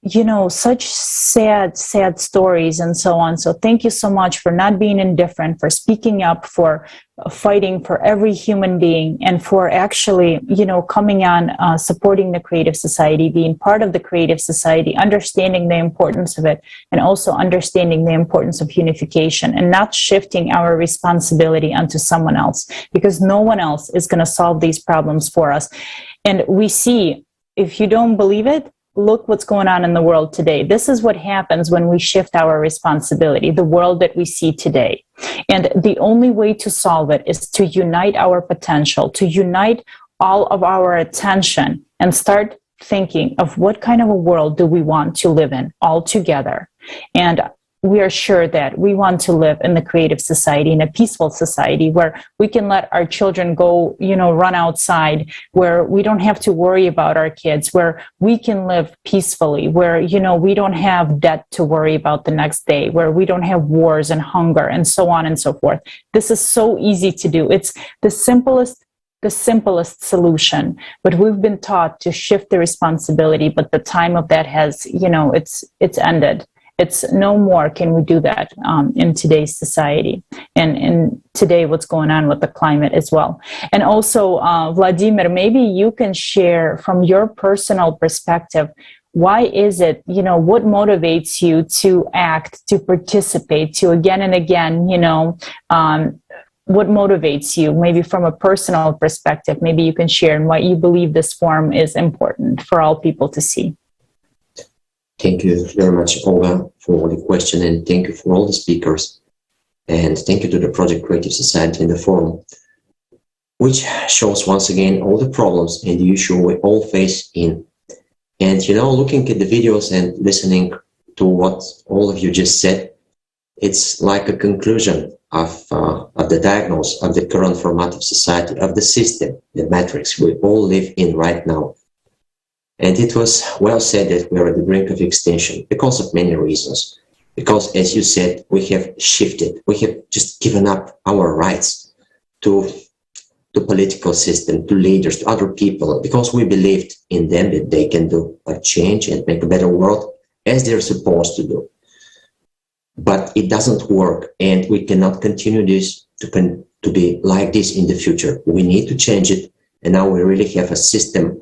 sad stories and so on. So thank you so much for not being indifferent, for speaking up, for fighting for every human being, and for actually, coming on, supporting the Creative Society, being part of the Creative Society, understanding the importance of it, and also understanding the importance of unification and not shifting our responsibility onto someone else, because no one else is going to solve these problems for us. And we see, if you don't believe it, look what's going on in the world today. This is what happens when we shift our responsibility, the world that we see today. And the only way to solve it is to unite our potential, to unite all of our attention, and start thinking of what kind of a world do we want to live in all together. And we are sure that we want to live in the Creative Society, in a peaceful society where we can let our children go, run outside, where we don't have to worry about our kids, where we can live peacefully, where, we don't have debt to worry about the next day, where we don't have wars and hunger and so on and so forth. This is so easy to do. It's the simplest solution, but we've been taught to shift the responsibility, but the time of that has, it's ended. It's no more can we do that in today's society, and in today what's going on with the climate as well. And also, Vladimir, maybe you can share from your personal perspective, why is it, what motivates you to act, to participate, to again and again, what motivates you, maybe from a personal perspective, maybe you can share and why you believe this forum is important for all people to see. Thank you very much, Olga, for the question, and thank you for all the speakers. And thank you to the Project Creative Society and the forum, which shows once again all the problems and the issue we all face in. And, looking at the videos and listening to what all of you just said, it's like a conclusion of the diagnosis of the current formative society, of the system, the matrix we all live in right now. And it was well said that we are at the brink of extinction because of many reasons. Because, as you said, we have shifted, we have just given up our rights to the political system, to leaders, to other people, because we believed in them that they can do a change and make a better world as they're supposed to do. But it doesn't work, and we cannot continue this to be like this in the future. We need to change it, and now we really have a system,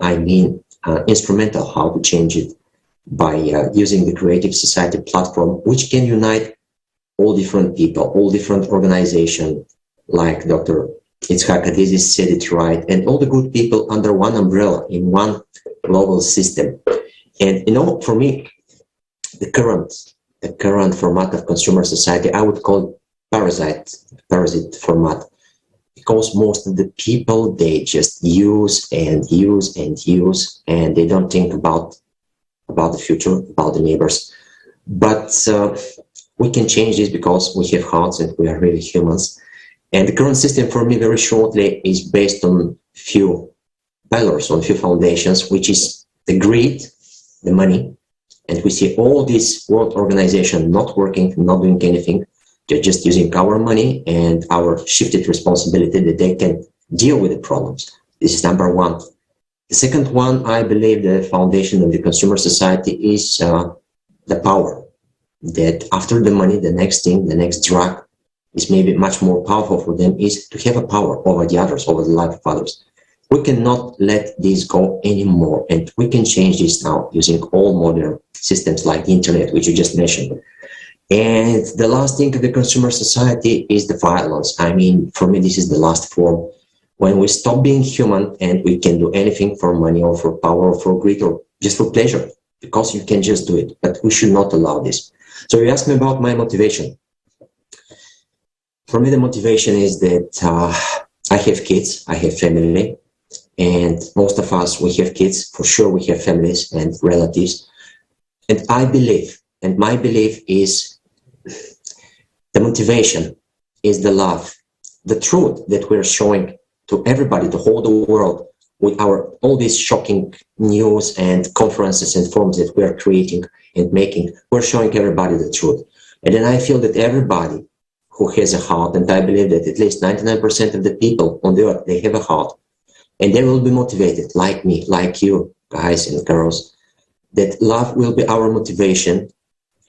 instrumental how to change it by using the Creative Society platform, which can unite all different people, all different organizations, like Dr. Itzhak Adizi said it right, and all the good people under one umbrella in one global system. And, for me, the current format of consumer society, I would call parasite format, because most of the people, they just use and use and use, and they don't think about the future, about the neighbors. But we can change this because we have hearts and we are really humans. And the current system, for me, very shortly, is based on few pillars, on few foundations, which is the greed, the money. And we see all these world organizations not working, not doing anything. They're just using our money and our shifted responsibility that they can deal with the problems. This is number one. The second one, I believe the foundation of the consumer society is the power. That after the money, the next thing, the next drug is maybe much more powerful for them, is to have a power over the others, over the life of others. We cannot let this go anymore, and we can change this now using all modern systems like the internet, which you just mentioned. And the last thing of the consumer society is the violence. For me, this is the last form. When we stop being human and we can do anything for money or for power or for greed or just for pleasure, because you can just do it, but we should not allow this. So you asked me about my motivation. For me, the motivation is that I have kids, I have family, and most of us, we have kids, for sure we have families and relatives. And I believe, and my belief is the motivation is the love, the truth that we're showing to everybody, to whole the world, with all these shocking news and conferences and forums that we're creating and making. We're showing everybody the truth. And then I feel that everybody who has a heart, and I believe that at least 99% of the people on the earth, they have a heart, and they will be motivated, like me, like you, guys and girls, that love will be our motivation,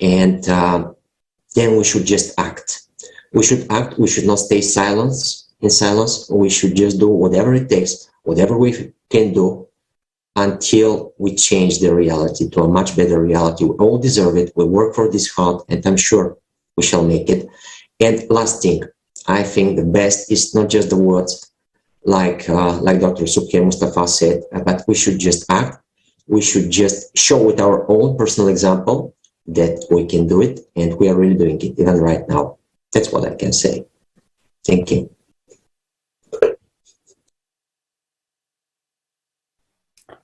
and then we should just act. We should act, we should not stay in silence, we should just do whatever it takes, whatever we can do, until we change the reality to a much better reality. We all deserve it, we work for this hard, and I'm sure we shall make it. And last thing, I think the best is not just the words, like Dr. Subhe Mustafa said, but we should just act. We should just show with our own personal example that we can do it, and we are really doing it, even right now. That's what I can say. Thank you.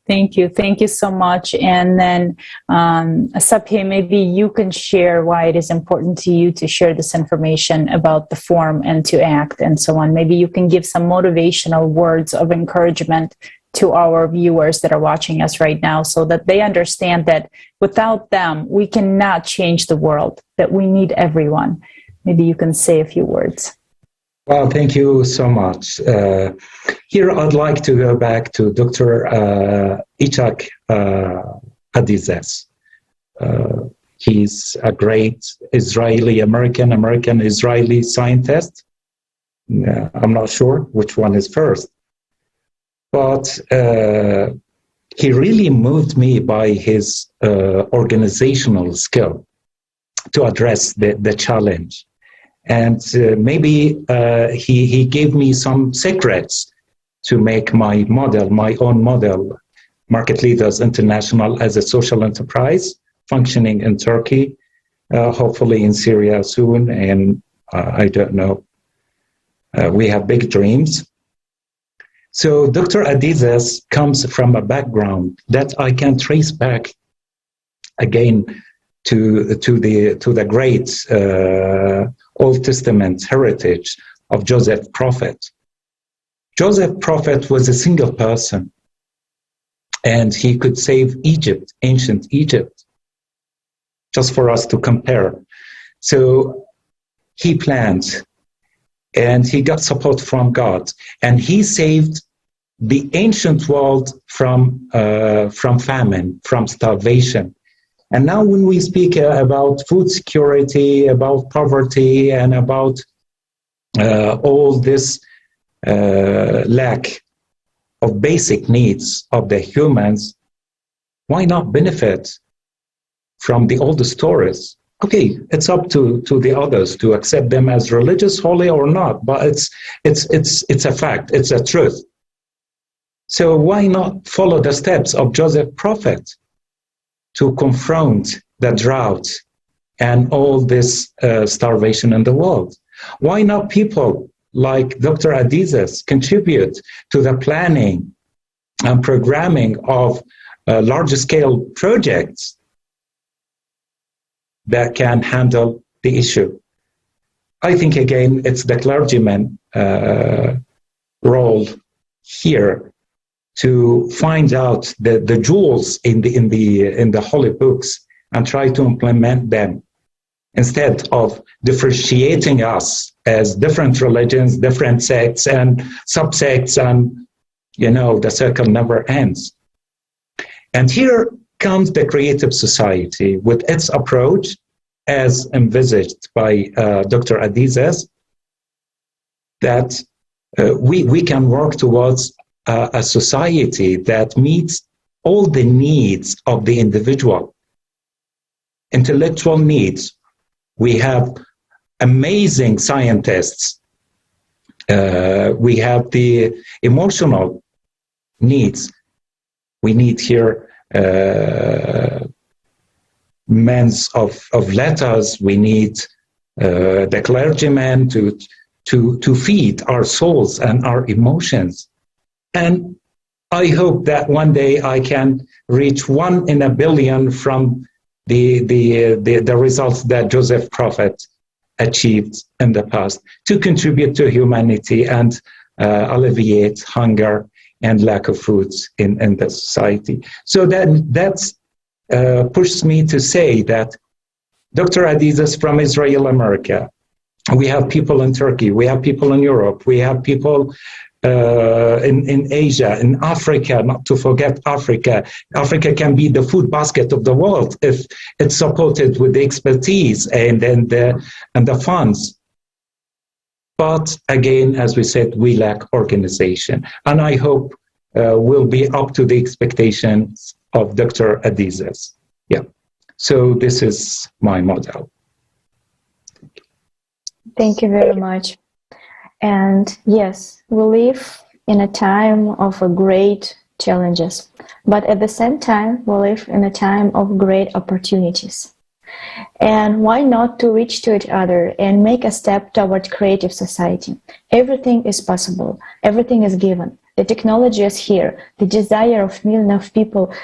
Thank you. Thank you so much. And then, Subhe, maybe you can share why it is important to you to share this information about the forum and to act and so on. Maybe you can give some motivational words of encouragement to our viewers that are watching us right now, so that they understand that without them, we cannot change the world, that we need everyone. Maybe you can say a few words. Well, thank you so much. Here, I'd like to go back to Dr. Itzhak Adizi. He's a great American-Israeli scientist. I'm not sure which one is first. But he really moved me by his organizational skill to address the challenge. And maybe he gave me some secrets to make my model, my own model, Market Leaders International, as a social enterprise functioning in Turkey, hopefully in Syria soon, and I don't know. We have big dreams. So Dr. Adizes comes from a background that I can trace back again to the great Old Testament heritage of Joseph Prophet. Joseph Prophet was a single person, and he could save Egypt, ancient Egypt, just for us to compare. So he planned, and he got support from God, and he saved the ancient world from famine, from starvation. And now when we speak about food security, about poverty, and about all this lack of basic needs of the humans, why not benefit from the old stories? Okay, it's up to the others to accept them as religious, holy or not, but it's a fact, it's a truth. So why not follow the steps of Joseph Prophet to confront the drought and all this starvation in the world? Why not people like Dr. Adizes contribute to the planning and programming of large-scale projects that can handle the issue? I think, again, it's the clergyman role here to find out the jewels in the holy books and try to implement them, instead of differentiating us as different religions, different sects and subsects, and the circle never ends. And here comes the creative society with its approach as envisaged by Dr. Adizes, that we can work towards a society that meets all the needs of the individual. Intellectual needs. We have amazing scientists. We have the emotional needs. We need here men of letters. We need the clergymen to feed our souls and our emotions. And I hope that one day I can reach 1 in a billion from the results that Joseph Prophet achieved in the past to contribute to humanity and alleviate hunger and lack of food in the society. So that pushes me to say that Dr. Adizes from Israel, America, we have people in Turkey, we have people in Europe, we have people in Asia, in Africa, not to forget Africa. Africa can be the food basket of the world if it's supported with the expertise and the funds. But again, as we said, we lack organization. And I hope we'll be up to the expectations of Dr. Adizes. Yeah. So this is my model. Thank you very much. And yes, we live in a time of great challenges, but at the same time, we live in a time of great opportunities. And why not to reach to each other and make a step toward creative society? Everything is possible. Everything is given. The technology is here. The desire of millions of people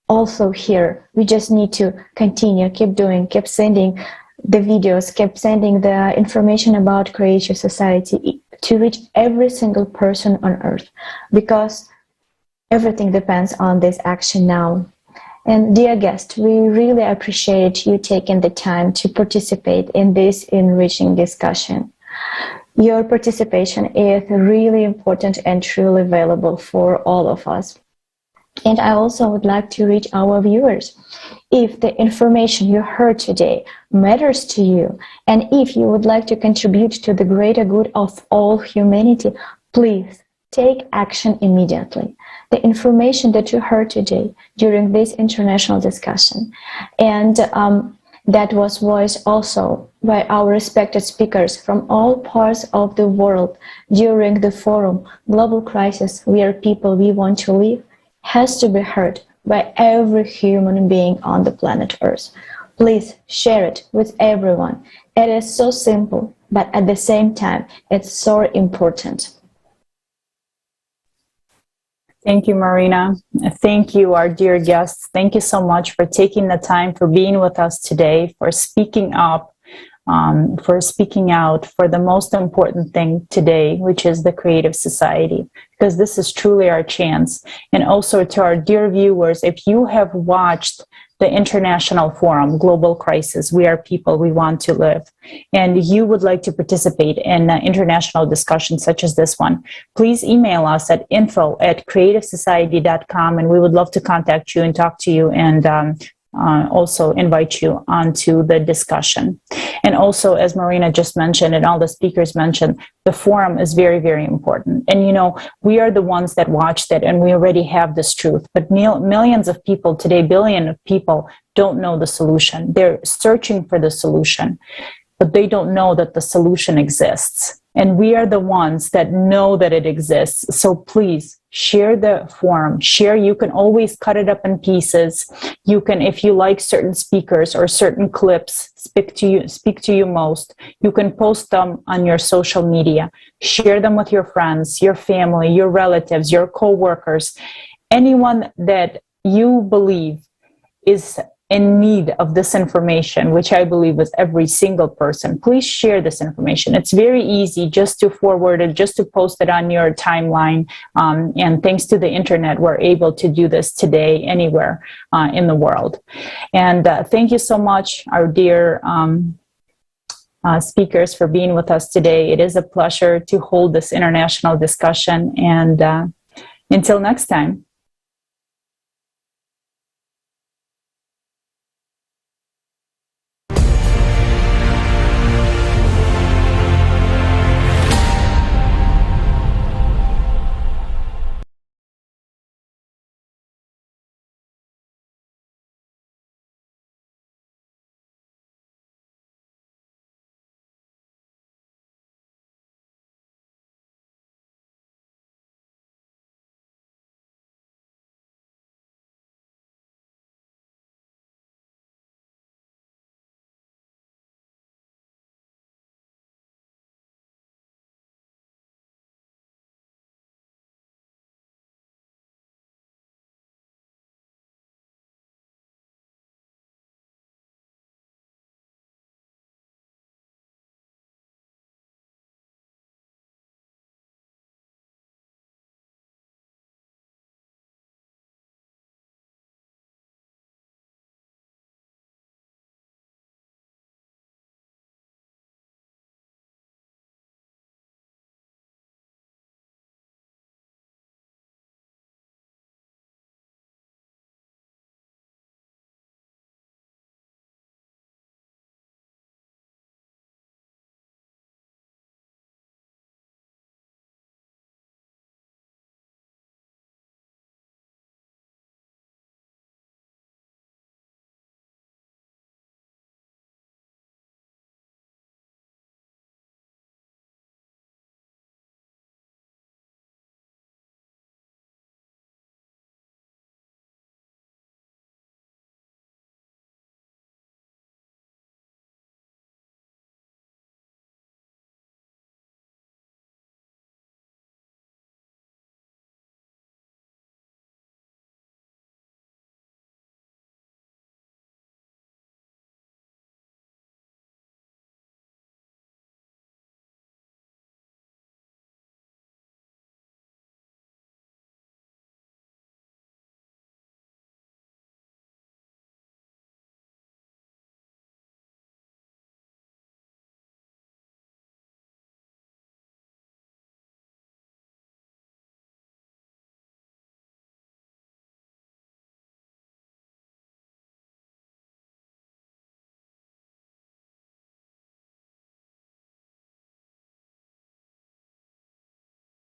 also here. We just need to continue, keep doing, keep sending the videos, kept sending the information about creative society to reach every single person on earth, because everything depends on this action now. And dear guest, we really appreciate you taking the time to participate in this enriching discussion. Your participation is really important and truly valuable for all of us. And I also would like to reach our viewers. If the information you heard today matters to you, and if you would like to contribute to the greater good of all humanity, please take action immediately. The information that you heard today during this international discussion, and that was voiced also by our respected speakers from all parts of the world during the forum, Global Crisis, We Are People, We Want to Live, has to be heard by every human being on the planet Earth. Please share it with everyone. It is so simple, but at the same time, it's so important. Thank you, Marina. Thank you, our dear guests. Thank you so much for taking the time, for being with us today, for speaking up, for speaking out for the most important thing today, which is the creative society, because this is truly our chance. And also to our dear viewers, if you have watched the International Forum, Global Crisis, We Are People, We Want to Live, and you would like to participate in international discussions such as this one, please email us at info@creativesociety.com, and we would love to contact you and talk to you and also invite you onto the discussion. And also, as Marina just mentioned and all the speakers mentioned, the forum is very, very important. And, you know, we are the ones that watched it and we already have this truth. But millions of people today, billions of people don't know the solution. They're searching for the solution, but they don't know that the solution exists. And we are the ones that know that it exists. So please share the forum. Share. You can always cut it up in pieces. You can, if you like certain speakers or certain clips speak to you most, you can post them on your social media. Share them with your friends, your family, your relatives, your co-workers, anyone that you believe is in need of this information, which I believe is every single person. Please share this information. It's very easy just to forward it, just to post it on your timeline. And thanks to the internet, we're able to do this today anywhere in the world. And thank you so much, our dear speakers, for being with us today. It is a pleasure to hold this international discussion. And until next time.